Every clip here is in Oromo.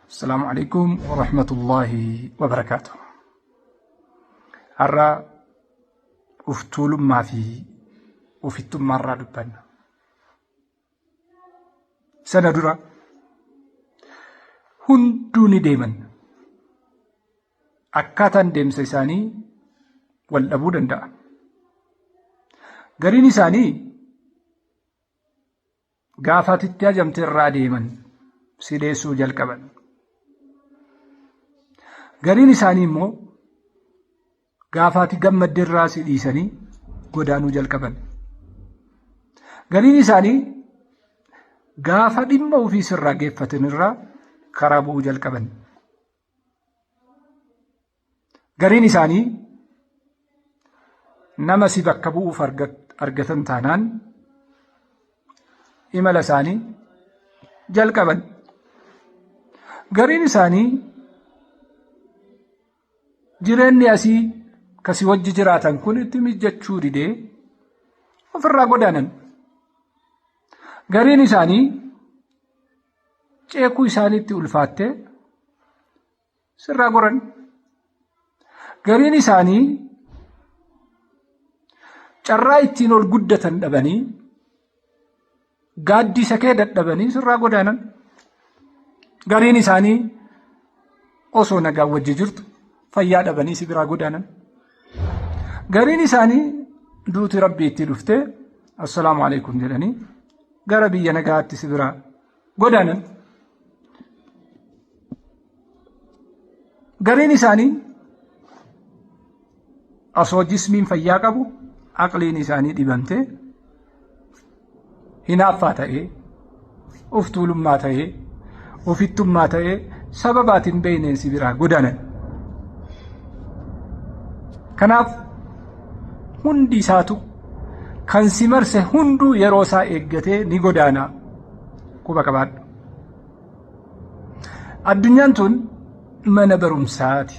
السلام عليكم ورحمة الله وبركاته. هرّا أفتول ما في وفتم مرة دبنا سندرا هندوني ديمن أكاتن ديم سيساني والأبو دندا غريني ساني غافات التاجم ترى ديمن سيديسو جلقبن غريني ساني مو غافات غمد الراس ديسني غدانو جلقبن غريني ساني غافا دمو في سر راغفتن الرا كرابو جلقبن غريني ساني نما سيبكبو فرغتن تانان إمال ساني جلقبن غريني ساني جيراني أسي كسي وجه جراتن كن اتمججو ديدي وفرّا غدانن غريني ساني چيكو ساني تي الفاتة سرّا غرن غريني ساني چرّا اتين الگدتن دبني غادي سكي دبني سرّا غدانن غريني ساني osoo nagaa wajji jirtu fayyaa dhabanii si biraa godaanan gariin isaanii duuti rabbii itti dhuftee assalaamu alaykum jedhanii gara biyya nagaatti si biraa godaanan gariin isaanii osoo jismiin fayyaa qabu aqliin isaanii dhibamtee hinaaffaa ta'ee of tuulummaa ta'ee ofittummaa ta'ee sababaatiin beeyneen si biraa godaanan kanaaf hundi isaatu kan si marse hunduu yeroo isaa eeggatee ni godaana quba qabaadhu. Addunyaan tun mana barumsaati.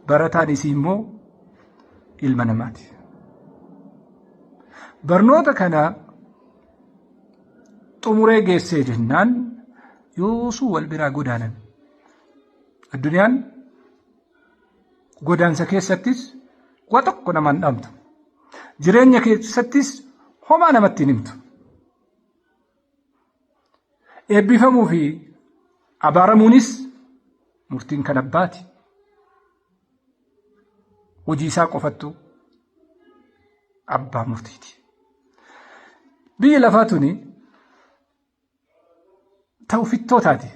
Barataan isii immoo ilma namaati. Barnoota kana xumuree geessee jennaan yoosuu wal biraa godaanan. Addunyaan godaansa keessattis waa tokko namaan dhabdu. Jireenya keessattis homaa namatti himtu. Eebbifamuu fi abaaramuunis murtiin kan abbaati. Hojii isaa qofattu abbaa murtiiti. Biyyi lafaa tuni tawfittootaati.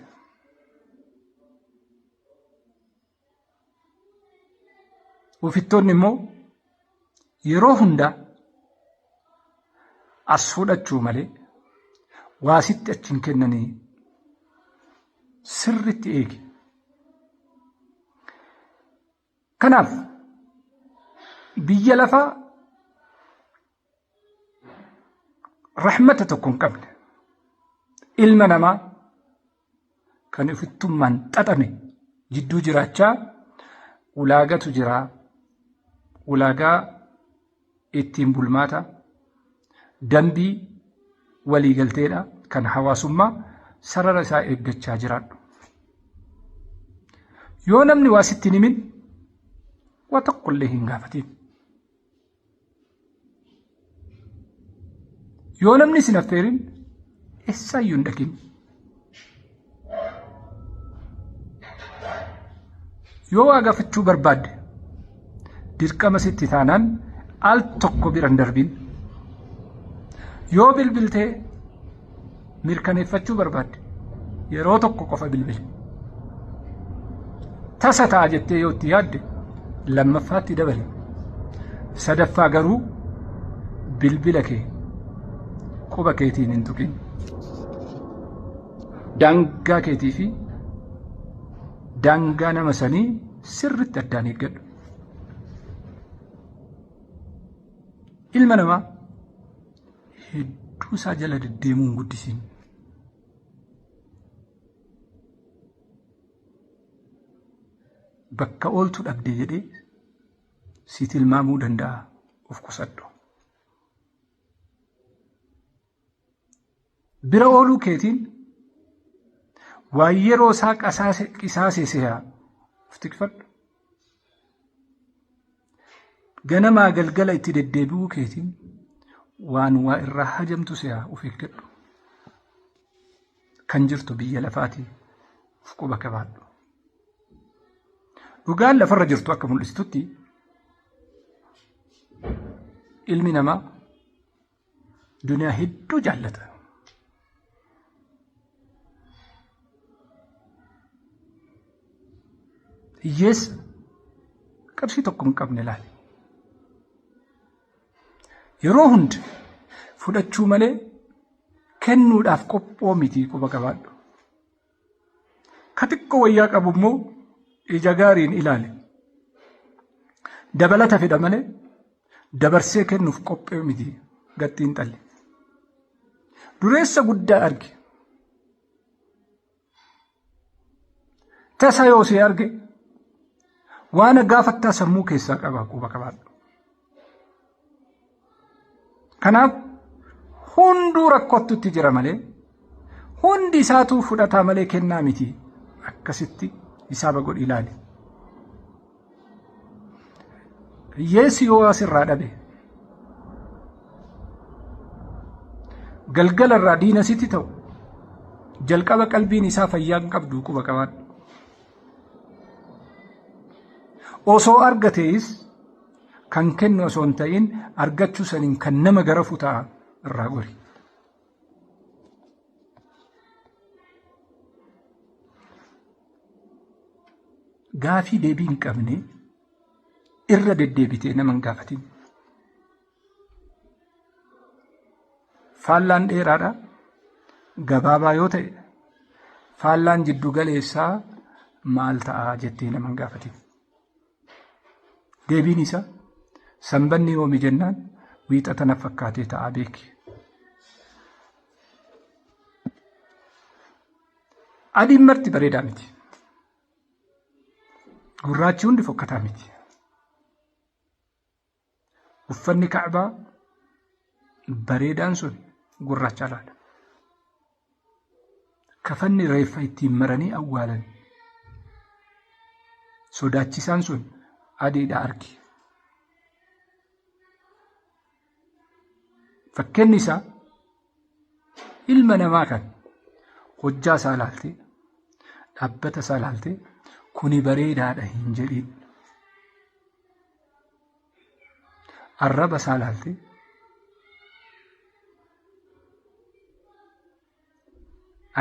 Ufittoonni immoo yeroo hunda as fudhachuu malee waasitti achiin kennanii sirritti eegi. Kanaaf biyya lafaa rahmata tokko hin qabne ilma namaa kan ufittummaan xaxame jidduu jiraachaa ulaagatu jiraa. Ulaagaa ittiin bulmaata dambii waliigalteedha kan hawaasummaa sarara isaa eeggachaa jiraadhu. Yoo namni waa sitti himin waa tokkollee hin gaafatin. Yoo namni sin affeerin eessaayyuu hin dhaqin. Yoo waa gaafachuu barbaadde dirqama sitti taanaan al tokko biran darbin. Yoo bilbiltee mirkaneeffachuu barbaadde yeroo tokko qofa bilbili. Tasa ta'a jettee yoo itti yaadde lammaffaatti dabali. Sadaffaa garuu bilbila kee quba keetiin hin tuqin. Daangaa keetii fi daangaa nama sanii sirritti addaan eeggadhu. Ilma namaa hedduu isaa jala deddeemuun guddisiin. Bakka ooltu dhabdee jedhee si tilmaamuu danda'a of qusadhu. Bira ooluu keetiin waan yeroo isaa qisaasesee uftikfadhu. Ganamaa galgala itti deddeebi'uu keetiin waan waa irraa hajamtu si'a uf eeggadhu. Kan jirtu biyya lafaatii uf quba qabaadhu. Dhugaan lafarra jirtu akka mul'istutti ilmi namaa duniyaa hedduu jaallata. Hiyyeessa qarshii tokko hin qabne laali. Yeroo hundi fudhachuu malee kennuudhaaf qophoo miti quba qabaadhu. Ka xiqqoo wayyaa qabu immoo ija gaariin ilaali. Dabalata fida malee dabarsee kennuuf qophee miti gattiin xalli. Dureessa guddaa arge. Tasa yoo si arge waan gaafattaa sammuu keessaa qaba quba qabaadhu. Kanaaf hunduu rakkootti jira malee hundi isaatuu fudhataa malee kennaa miti. Akkasitti hisaaba godhi ilaali. Hiyyeessi yoo asirraa dhabe galgala irraa diina sitti ta'u jalqaba qalbiin isaa fayyaa hin qabdu quba qabaadhu. Osoo argatees kan kennu osoo hin ta'in argachuu saniin kan nama gara futaa irraa gori. Gaafii deebii hin qabne irra deddeebitee nama hin gaafatin. Faallaan dheeraadha gabaabaa yoo ta'e faallaan jiddu galeessaa maal ta'a jettee nama hin gaafatin. Deebiin isaa sanbanni yoomi jennaan wiixata na fakkaatee ta'a beeki. Adiin marti bareedaa miti. Gurraachi hundi fokkataa miti. Uffanni Ka'baa bareedaan sun gurraacha laala. Kafanni reeffa ittiin maranii awwaalan sodaachisaan sun adiidha argi. Fakkeenyi isaa ilma namaa kan hojjaa isaa ilaaltee dhaabbata isaa ilaaltee kuni bareedaadha hin jedhin. Arraba isaa ilaaltee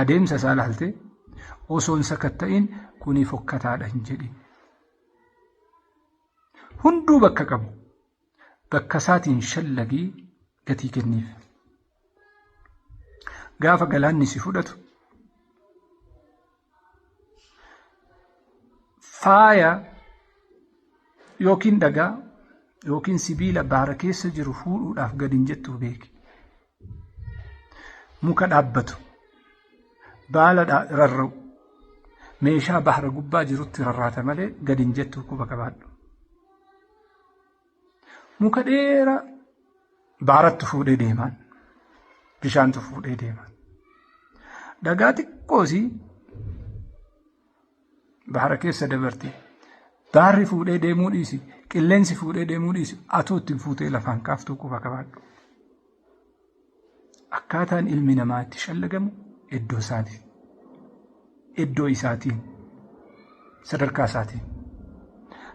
adeemsa isaa ilaaltee osoo hin sakatta'in kuni fokkataadha hin jedhin. Hunduu bakka qabu bakka isaatiin shallagii gatii kenniif. Gaafa galaanni si fudhatu faaya yookiin dhagaa yookiin sibiila bahara keessa jiru fuudhuudhaaf gadi hin jettu beeki. Muka dhaabbatu baala rarra'u meeshaa bahara gubbaa jirutti rarraata malee gadi hin jettu quba qabaadhu. Muka dheeraa baharatti fuudhee deemaan bishaantu fuudhee deemaan. Dhagaa xiqqoosii bahara keessa dabartee baharri fuudhee deemuu dhiisi qilleensi fuudhee deemuu dhiisi atoo ittiin fuutee lafaan kaaftuu quba qabaadhu. Akkaataan ilmi namaa itti shallagamu iddoo isaatiin iddoo isaatiin sadarkaa isaatiin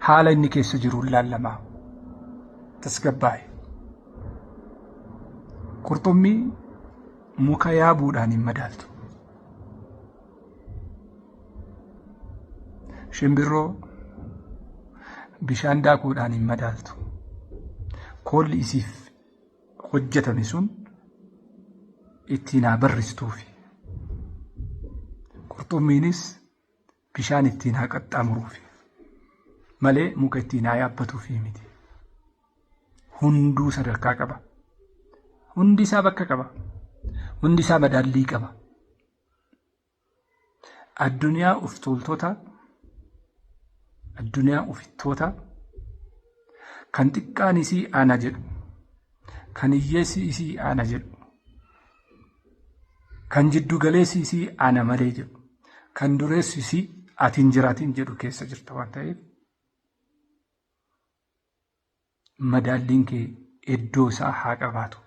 haala inni keessa jiru ilaalamaa tasgabbaa'e. Qurxummii muka yaabuudhaan hin madaaltu. Shimbirroo bishaan daakuudhaan hin madaaltu. Koolli isiif hojjetame sun ittiin haa barristuufi. Qurxummiinis bishaan ittiin haa qaxxaamuruufi malee muka ittiin haa yaabbatuufi miti. Hunduu sadarkaa qaba. Hundi isaa bakka qaba. Hundi isaa madaallii qaba. Addunyaa uftultoota, addunyaa ufittoota kan xiqqaan isii ana jedhu, kan hiyyeessi isii ana jedhu, kan jiddu galeessi isii ana malee jedhu, kan dureessisi atiin jiraatiin jedhu keessa jirta waan ta'eef madaalliin kee iddoo isaa haa qabaatu.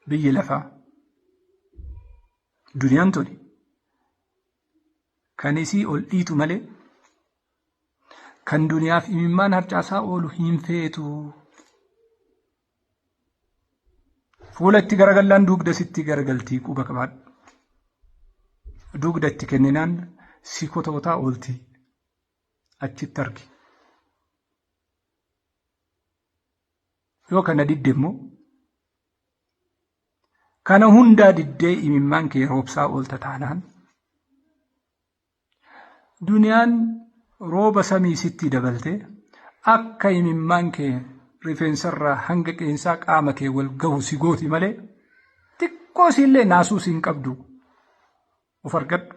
Biyyi lafaa duniyaan tuni kan isii ol dhiitu malee kan duniyaaf imimmaan harcaasaa oolu hin feetu. Fuula itti garagallaan dugda sitti garagaltii quba qabaadhu. Dugda itti kenninaan si kotootaa oolti achitti argi. Yoo kana didde immoo kana hundaa diddee imimmaan kee roobsaa oolta taanaan duniyaan rooba samii sitti dabalte akka imimmaan kee rifeensarraa hanga qeensaa qaama kee wal gahu si gooti malee xiqqoo siillee naasuu siin qabdu of argadhu.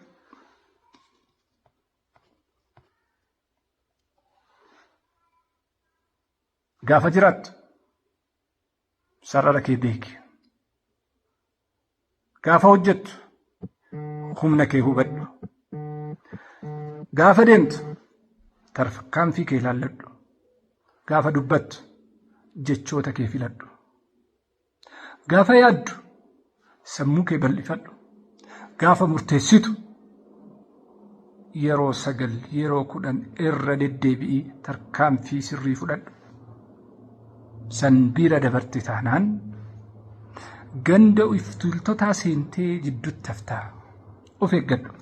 Gaafa jiraattu sarara kee beeki. Gaafa hojjettu humna kee hubadhu. Gaafa deemtu tarkaanfii kee ilaalladhu. Gaafa dubbattu jechoota kee filadhu. Gaafa yaaddu sammuu kee bal'ifadhu. Gaafa murteessitu yeroo 9 yeroo 10 irra deddeebi'ii tarkaanfii sirrii fudhadhu. San bira dabarte taanaan ganda iftultotaa seentee jidduutti haftaa. Of eeggadhu.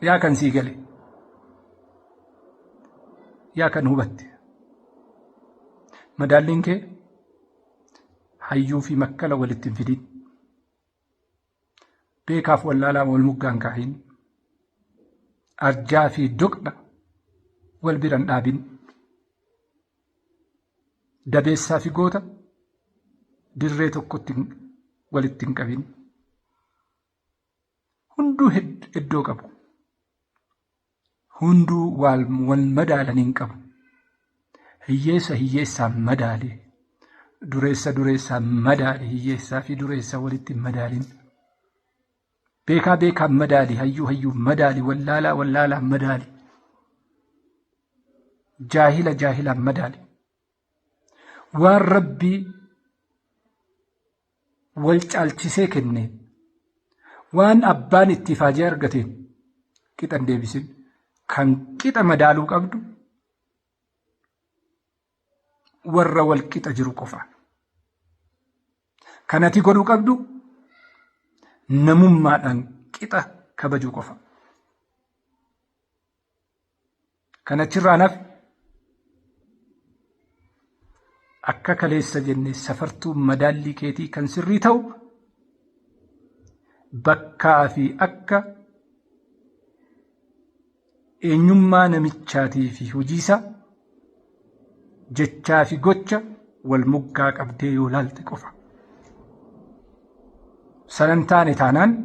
Yaa kan sii gale. Yaa kan hubatte. Madaalliin kee hayyuu fi makkala walitti hin fidin. Beekaaf wallaalaa wal muggaan kaahin. Arjaa fi doqna wal biran dhaabin. Dabeessaa fi goota dirree tokkotti walitti hin qabin. Hunduu iddoo qabu. Hunduu wal madaalaniin qabu. Hiyyeessa hiyyeessaan madaali. Dureessa dureessaan madaali. Hiyyeessaa fi dureessa walitti hin madaalin. Beekaa beekaan madaali. Hayyuu hayyuu madaali. Wallaalaa wallaalaan madaali. Jaahila jaahilaan madaali. Waan Rabbii wal caalchisee kenneen waan abbaan itti faajee argateen qixan deebisin kan qixa madaaluu qabdu warra wal qixa jiru qofa. Kanati godhuu qabdu namummaadhaan qixa kabajuu qofa. Kanachirraa nafi akka kaleessa jenne safartuu madaallii keetii kan sirrii ta'u bakkaa fi akka eenyummaa namichaatii fi hojiisa jechaa fi gocha wal muggaa qabdee yoo laalte qofa. Sanan taane taanaan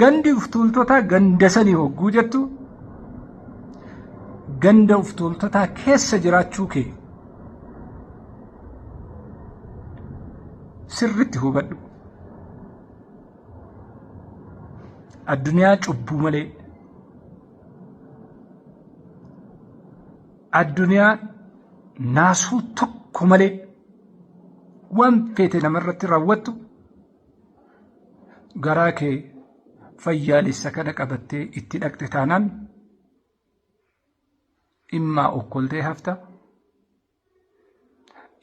gandi uftuultotaa ganda sanii hogguu jettu ganda uftuultotaa keessa jiraachuu kee sirritti hubadhu. Addunyaa cubbuu malee, addunyaa naasuu tokko malee waan feete namarratti raawwattu garaa kee fayyaalessa kana qabattee itti dhaqxe taanaan immaa okkoltee hafta,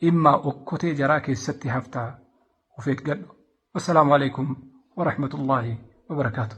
immaa okkotee jaraa keessatti haftaa. Of eeggadhu. Wassalaamu alaikum wa rahmatullahi wa barakatuh.